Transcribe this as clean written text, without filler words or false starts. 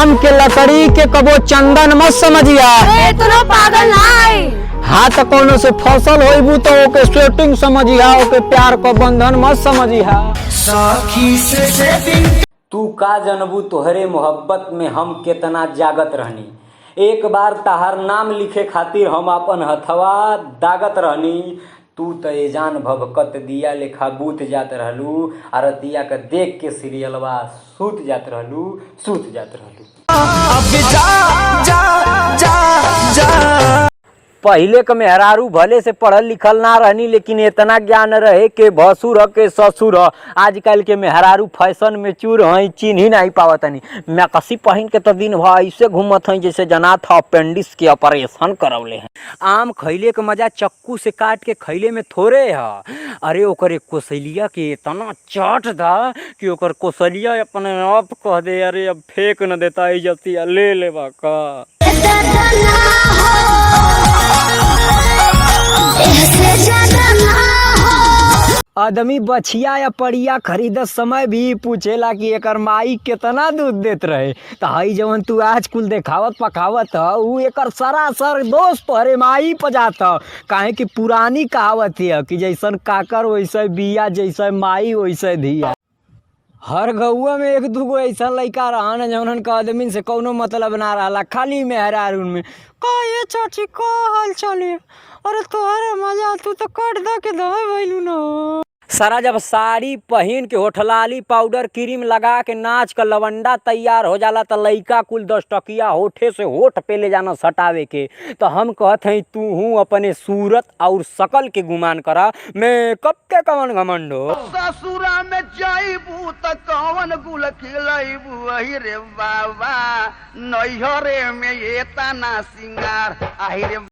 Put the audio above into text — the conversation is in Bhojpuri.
आम के लकड़ी के कबो चंदन मत समझिया। इतना पागल नहीं। हाँ तो कोनो से फसल होइबू तो ओके सेटिंग समझिया, ओके प्यार को बंधन मत समझिया। तू का जनबू तोहरे मोहब्बत में हम केतना जागत रहनी। एक बार तहार नाम लिखे खातिर हम अपन हथवा दागत रहनी। तू तो ये जान भभकत दिया लेखा बूत जात रहलू, और दिया के देख के सीरियलवा सूत जात रहलू। पहिले के मेहरारू भले से पढ़ल लिखल ना रहनी, लेकिन इतना ज्ञान रहे के भसुर के ससुर। आजकल के मेहरारू फैशन में चूर हैं, चिन्ह ही नहीं पावतनी। मैं कसी पहन के तो दिन भर ऐसे घूमत हैं जैसे जना था अपेंडिक्स के ऑपरेशन करवले हैं। आम खैले के मजा चक्कू से काट के खैले में थोड़े है। अरे ओकर कोसलिया के इतना चाट दा कि ओकर कोसलिया अपने आप कह दे अरे अब फेंक न देता इज्जतिया ले लेबा का। आदमी बछिया या परिया खरीदत समय भी पूछेला कि एकर माई कितना दूध देत रहे। तो हई जवन तू आज कुल देखावत पकावत ह उ एकर सरासर दोस्त तोहरे माई पजात ह। काहे कि पुरानी कहावत है कि जैसन काकर वैसे बिया, जैसे माई वैसे धिया। हर गौआ में एक दूगो ऐसा लड़का रहन जौन का आदमी से कौनो मतलब ना रहा, खाली मेहरारून में का ये चाची का हाल चाले। अरे तोहरे मजा तू तो कट द के दवाई भइलू न। सारा जब साड़ी पहन के होठलाली पाउडर क्रीम लगा के नाच का लवंडा तैयार हो जाला तो लइका कुल 10 टकिया होठे से होठ पे ले जाना सटावे के। तो हम कहते हैं तू हूँ अपने सूरत और शकल के गुमान करा, मैं कब के कवन घमंड हो। ससुरा में जाइबू त कवन गुल खिलैबू अहि रे बाबा, नैहरे में ये तना सिंगार आहि रे।